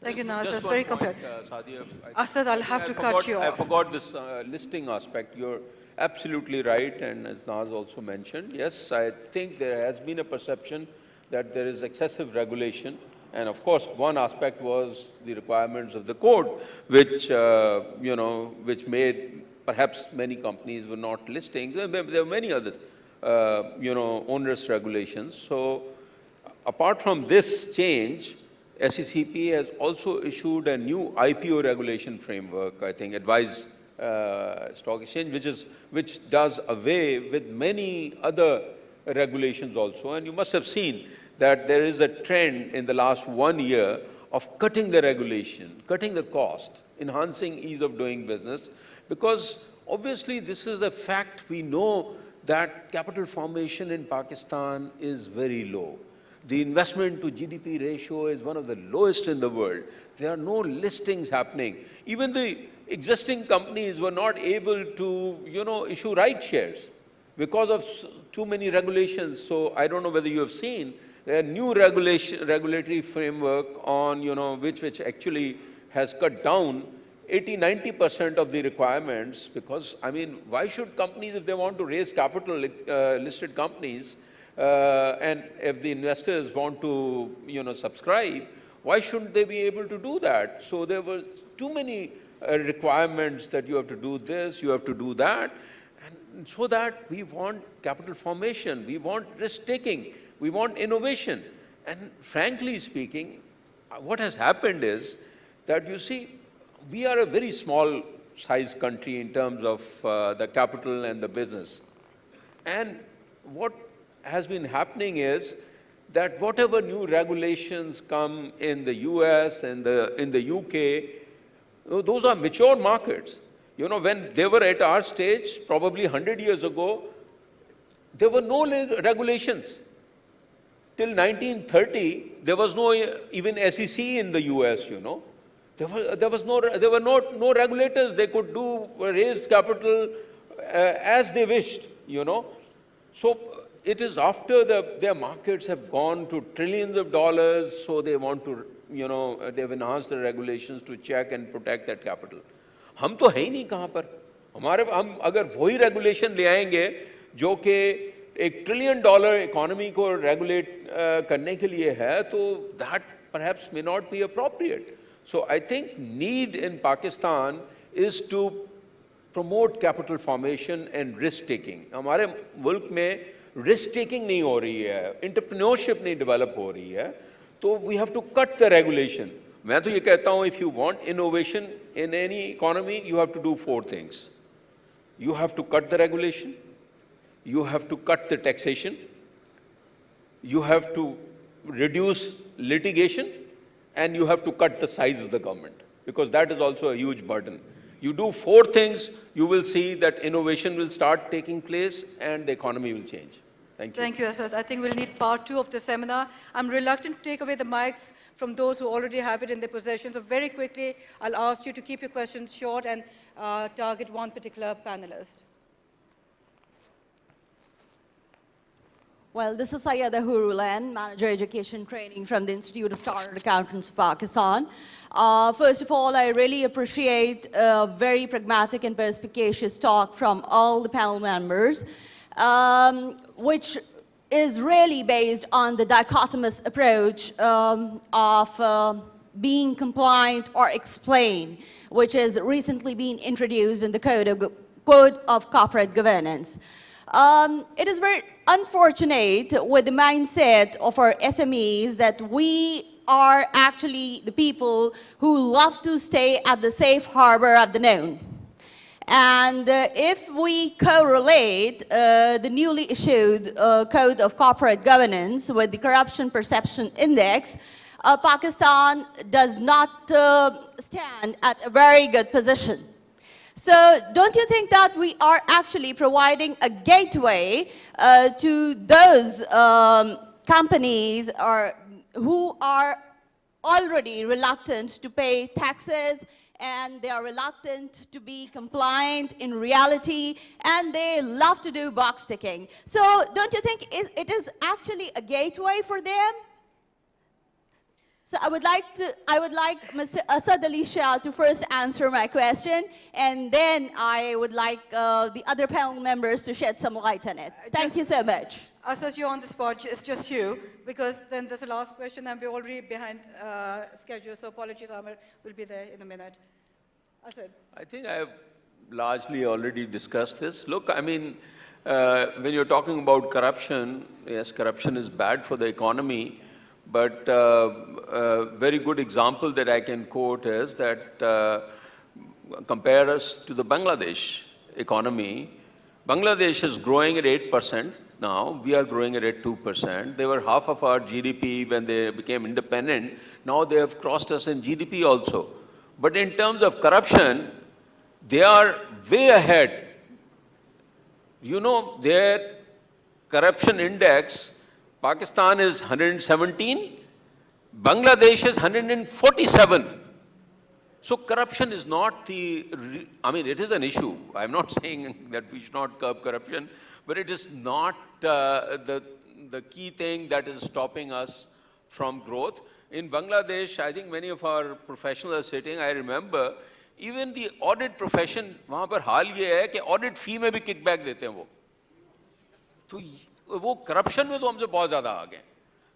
Thank you, Naz. That's Just very one point, complete. Sadia. Asad, I'll have to cut you I off. forgot this listing aspect. You're absolutely right, and as Naz also mentioned, yes, I think there has been a perception that there is excessive regulation. And of course, one aspect was the requirements of the code, which, which made perhaps many companies were not listing. There are many other, onerous regulations. So apart from this change, SECP has also issued a new IPO regulation framework, I think, advised stock exchange, which does away with many other regulations also. And you must have seen that there is a trend in the last 1 year of cutting the regulation, cutting the cost, enhancing ease of doing business, because obviously this is a fact. We know that capital formation in Pakistan is very low. The investment to GDP ratio is one of the lowest in the world. There are no listings happening. Even the existing companies were not able to, issue right shares because of too many regulations. So I don't know whether you have seen a new regulatory framework on, which actually has cut down 80–90% of the requirements, because, I mean, why should companies, if they want to raise capital, listed companies, and if the investors want to, subscribe, why shouldn't they be able to do that? So there were too many requirements that you have to do this, you have to do that, and so that we want capital formation, we want risk-taking, we want innovation. And frankly speaking, what has happened is that, you see, we are a very small size country in terms of the capital and the business. And what has been happening is that whatever new regulations come in the US and in the UK, those are mature markets. When they were at our stage, probably 100 years ago, there were no regulations. Till 1930, there was no even SEC in the US, There were no regulators. They could raise capital as they wished, So it is after their markets have gone to trillions of dollars, so they want to, they've enhanced the regulations to check and protect that capital. हम तो है ही नहीं कहाँ पर. हम अगर वही regulation ले आएंगे जो कि $1 trillion इकोनॉमी को रेगुलेट करने के लिए है, तो that perhaps may not be appropriate. So I think need in Pakistan is to promote capital formation and risk-taking. हमारे मुल्क में risk-taking नहीं हो रही है, entrepreneurship नहीं develop हो रही है, तो we have to cut the regulation. मैं तो ये कहता हूँ, if you want innovation in any economy, you have to do 4 things. You have to cut the regulation, you have to cut the taxation, you have to reduce litigation, and you have to cut the size of the government, because that is also a huge burden. You do 4 things, you will see that innovation will start taking place and the economy will change. Thank you. Thank you, Asad. I think we'll need part 2 of the seminar. I'm reluctant to take away the mics from those who already have it in their possession. So very quickly, I'll ask you to keep your questions short and target one particular panelist. Well, this is Sayyada Hurulan, Manager Education Training from the Institute of Chartered Accountants of Pakistan. First of all, I really appreciate a very pragmatic and perspicacious talk from all the panel members, which is really based on the dichotomous approach of being compliant or explain, which has recently been introduced in the Code of Corporate Governance. It is very unfortunate with the mindset of our SMEs that we are actually the people who love to stay at the safe harbor of the known. And if we correlate the newly issued Code of Corporate Governance with the Corruption Perception Index, Pakistan does not stand at a very good position. So don't you think that we are actually providing a gateway to those companies who are already reluctant to pay taxes, and they are reluctant to be compliant in reality, and they love to do box ticking? So don't you think it is actually a gateway for them? So I would like Mr. Asad Ali Shah to first answer my question, and then I would like the other panel members to shed some light on it. Thank you so much. Asad, you're on the spot. It's just you, because then there's a last question, and we're already behind schedule, so apologies, Amir. We'll be there in a minute. Asad. I think I've largely already discussed this. Look, I mean, when you're talking about corruption, yes, corruption is bad for the economy, but a very good example that I can quote is that compare us to the Bangladesh economy. Bangladesh is growing at 8% now. We are growing at 2%. They were half of our GDP when they became independent. Now they have crossed us in GDP also. But in terms of corruption, they are way ahead. You know, their corruption index, Pakistan is 117, Bangladesh is 147. So corruption is not I mean, it is an issue. I'm not saying that we should not curb corruption, but it is not the key thing that is stopping us from growth. In Bangladesh, I think many of our professionals are sitting. I remember even the audit profession, वहाँ पर हाल ये है कि audit fee में भी kickback देते हैं वो. तो वो corruption में तो हमसे बहुत ज़्यादा आगे.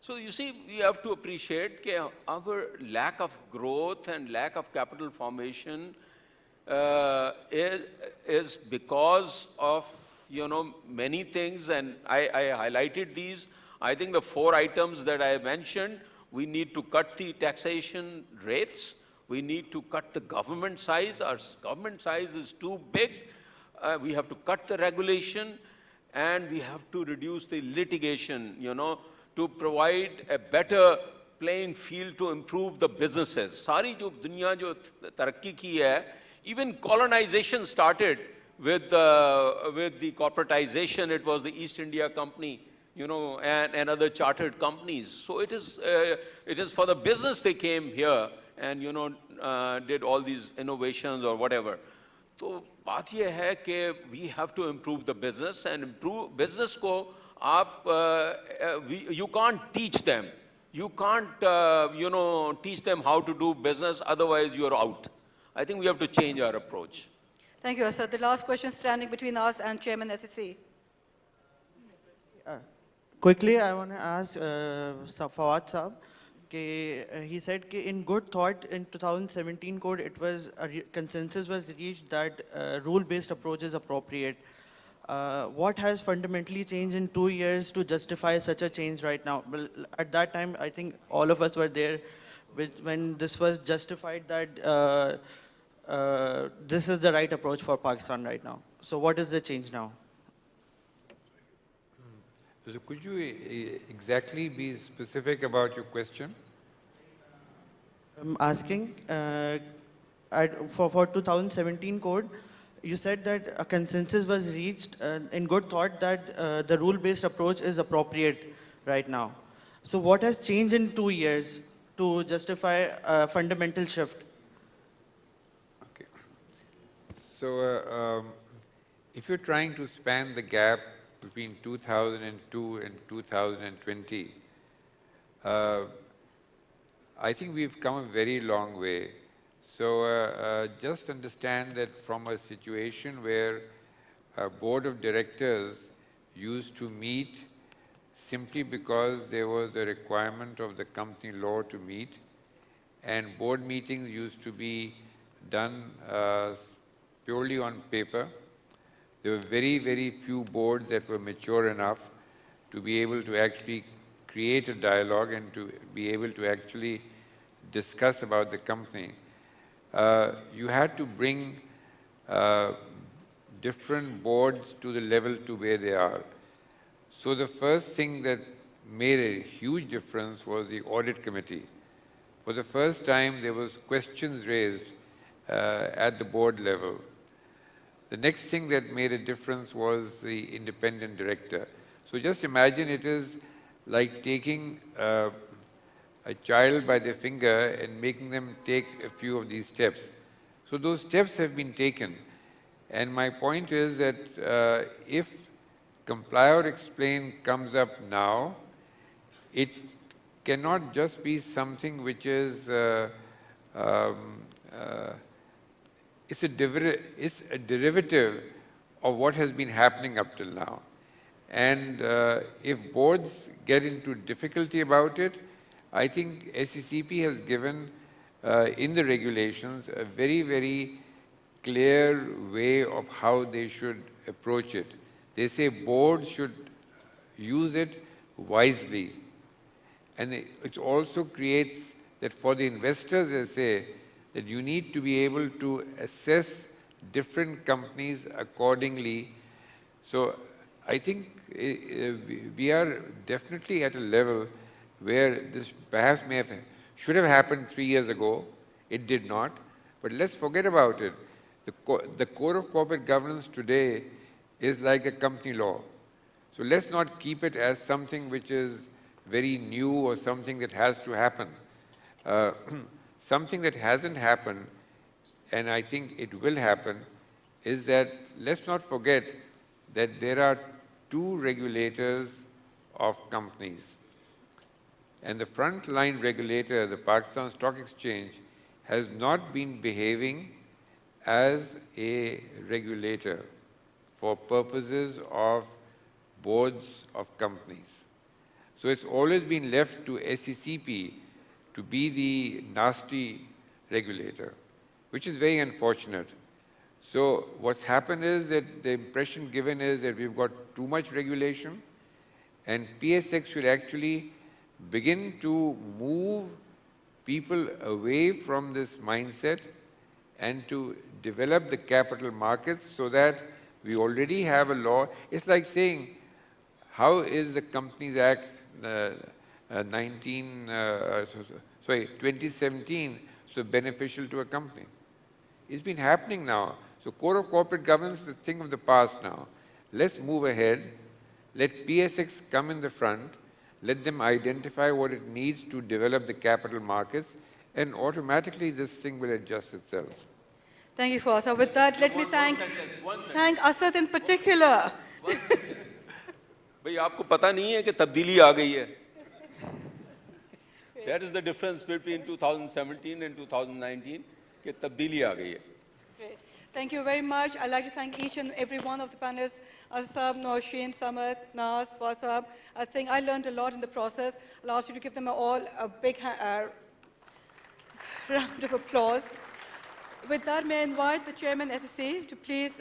So you see, we have to appreciate that our lack of growth and lack of capital formation is because of, you know, many things, and I highlighted these. I think the 4 items that I mentioned, we need to cut the taxation rates. We need to cut the government size. Our government size is too big. We have to cut the regulation, and we have to reduce the litigation, you know, to provide a better playing field to improve the businesses. Sari jo dunya jo tarakki ki hai, even colonization started with the corporatization. It was the East India Company, you know, and other chartered companies. So it is for the business they came here and, you know, did all these innovations or whatever. So बात ये है कि we have to improve the business, and improve business को you can't teach them. You can't, you know, teach them how to do business, otherwise you're out. I think we have to change our approach. Thank you, Asad. The last question standing between us and Chairman SEC. Quickly, I want to ask Fawad Saab, he said in good thought in 2017 code, it was consensus was reached that rule-based approach is appropriate. What has fundamentally changed in 2 years to justify such a change right now? Well, at that time, I think all of us were there when this was justified that this is the right approach for Pakistan right now. So what is the change now? So could you exactly be specific about your question? I'm asking, for 2017 code, you said that a consensus was reached in good thought that the rule-based approach is appropriate right now. So what has changed in 2 years to justify a fundamental shift? Okay. So if you're trying to span the gap between 2002 and 2020, I think we've come a very long way. So just understand that from a situation where a board of directors used to meet simply because there was a requirement of the company law to meet, and board meetings used to be done purely on paper. There were very, very few boards that were mature enough to be able to actually create a dialogue and to be able to actually discuss about the company. You had to bring different boards to the level to where they are. So the first thing that made a huge difference was the audit committee. For the first time, there was questions raised at the board level. The next thing that made a difference was the independent director. So just imagine it is like taking a child by the finger and making them take a few of these steps. So those steps have been taken. And my point is that if Comply or Explain comes up now, it cannot just be something which is it's a derivative of what has been happening up till now. And if boards get into difficulty about it, I think SECP has given in the regulations a very, very clear way of how they should approach it. They say boards should use it wisely. And it also creates that for the investors, they say that you need to be able to assess different companies accordingly. So I think we are definitely at a level where this perhaps should have happened 3 years ago. It did not. But let's forget about it. The Code of Corporate Governance today is like a company law. So let's not keep it as something which is very new or something that has to happen. Something that hasn't happened, and I think it will happen, is that let's not forget that there are 2 regulators of companies. And the frontline regulator, the Pakistan Stock Exchange, has not been behaving as a regulator for purposes of boards of companies. So it's always been left to SECP to be the nasty regulator, which is very unfortunate. So what's happened is that the impression given is that we've got too much regulation, and PSX should actually begin to move people away from this mindset and to develop the capital markets so that we already have a law. It's like saying, how is the Companies Act 2017 so beneficial to a company? It's been happening now. So Code of Corporate Governance is a thing of the past now. Let's move ahead. Let PSX come in the front. Let them identify what it needs to develop the capital markets, and automatically this thing will adjust itself. Thank you, Fawaz. With that, let me thank Asad in particular. भाई आपको पता नहीं है कि तब्दीली आ गई है. That is the difference between 2017 and 2019 कि तब्दीली आ गई है. Great. Thank you very much. I'd like to thank each and every one of the panelists, Asab, Nausheen, Samad, Naz, Wasab. I think I learned a lot in the process. I'll ask you to give them all a big round of applause. With that, may I invite the Chairman SSC to please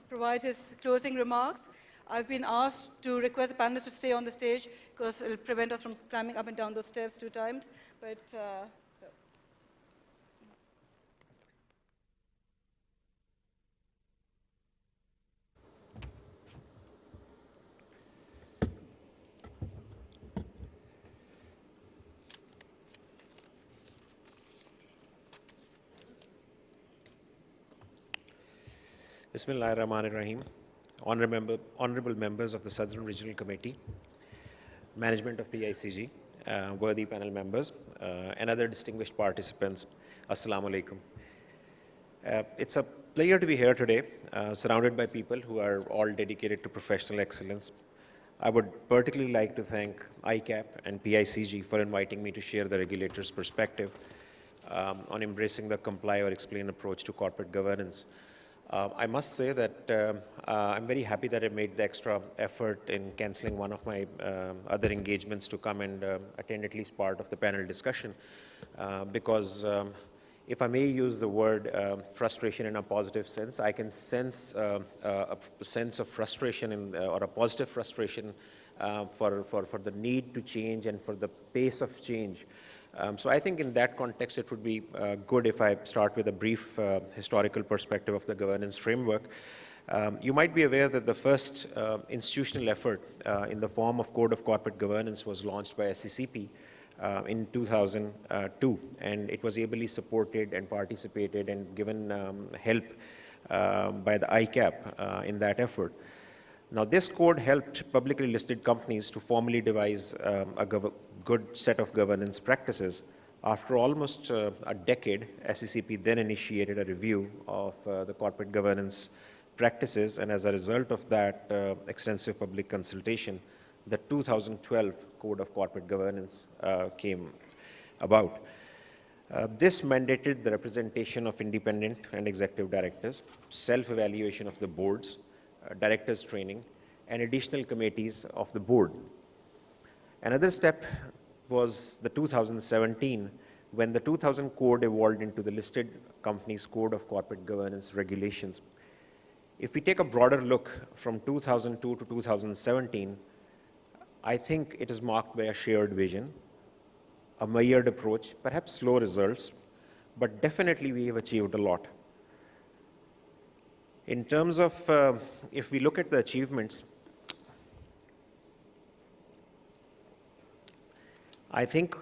provide his closing remarks. I've been asked to request the panelists to stay on the stage because it'll prevent us from climbing up and down those steps 2 times. But Bismillahirrahmanirrahim. Honorable members of the Southern Regional Committee, management of PICG, worthy panel members, and other distinguished participants, Assalamu alaikum. It's a pleasure to be here today, surrounded by people who are all dedicated to professional excellence. I would particularly like to thank ICAP and PICG for inviting me to share the regulator's perspective on embracing the comply or explain approach to corporate governance. I must say that I'm very happy that I made the extra effort in cancelling one of my other engagements to come and attend at least part of the panel discussion, because if I may use the word frustration in a positive sense, I can sense a sense of frustration or a positive frustration for the need to change and for the pace of change. So I think in that context, it would be good if I start with a brief historical perspective of the governance framework. You might be aware that the first institutional effort in the form of Code of Corporate Governance was launched by SECP in 2002, and it was ably supported and participated and given help by the ICAP in that effort. Now, this code helped publicly listed companies to formally devise a good set of governance practices. After almost a decade, SECP then initiated a review of the corporate governance practices, and as a result of that extensive public consultation, the 2012 Code of Corporate Governance came about. This mandated the representation of independent and executive directors, self-evaluation of the boards, directors training, and additional committees of the board. Another step was the 2017, when the 2000 code evolved into the Listed Companies Code of Corporate Governance Regulations. If we take a broader look from 2002 to 2017, I think it is marked by a shared vision, a measured approach, perhaps slow results, but definitely we have achieved a lot. In terms of, if we look at the achievements, I think